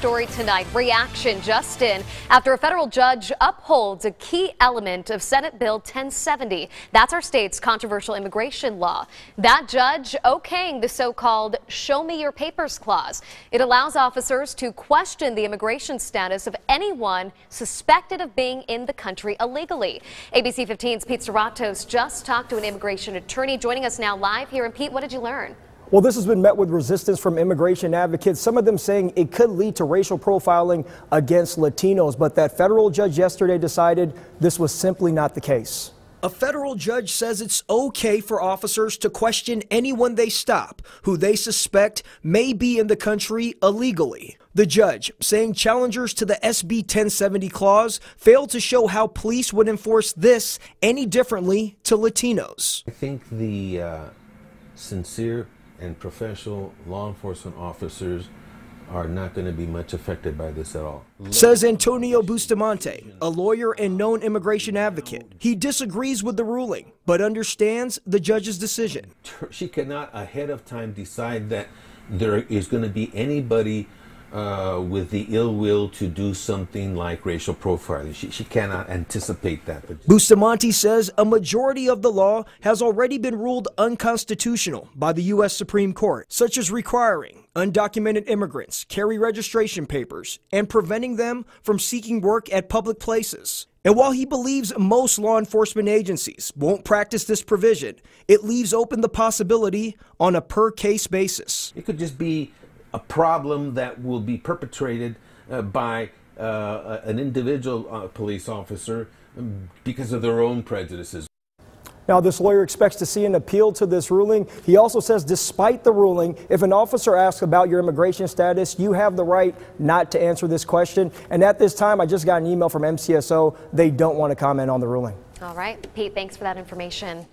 story tonight. Reaction just in after a federal judge upholds a key element of Senate Bill 1070. That's our state's controversial immigration law. That judge okaying the so-called show me your papers clause. It allows officers to question the immigration status of anyone suspected of being in the country illegally. ABC 15's Pete Serratos just talked to an immigration attorney joining us now live here. And Pete, what did you learn? Well, this has been met with resistance from immigration advocates, some of them saying it could lead to racial profiling against Latinos, but that federal judge yesterday decided this was simply not the case. A federal judge says it's okay for officers to question anyone they stop who they suspect may be in the country illegally. The judge saying challengers to the SB 1070 clause failed to show how police would enforce this any differently to Latinos. I think the sincere and professional law enforcement officers are not going to be much affected by this at all. Says Antonio Bustamante, a lawyer and known immigration advocate. He disagrees with the ruling, but understands the judge's decision. She cannot ahead of time decide that there is going to be anybody with the ill will to do something like racial profiling. She cannot anticipate that. Bustamante says a majority of the law has already been ruled unconstitutional by the U.S. Supreme Court, such as requiring undocumented immigrants carry registration papers and preventing them from seeking work at public places. And while he believes most law enforcement agencies won't practice this provision, it leaves open the possibility on a per-case basis. It could just be a problem that will be perpetrated by an individual police officer because of their own prejudices. Now, this lawyer expects to see an appeal to this ruling. He also says despite the ruling, if an officer asks about your immigration status, you have the right not to answer this question. And at this time, I just got an email from MCSO. They don't want to comment on the ruling. All right, Pete, thanks for that information.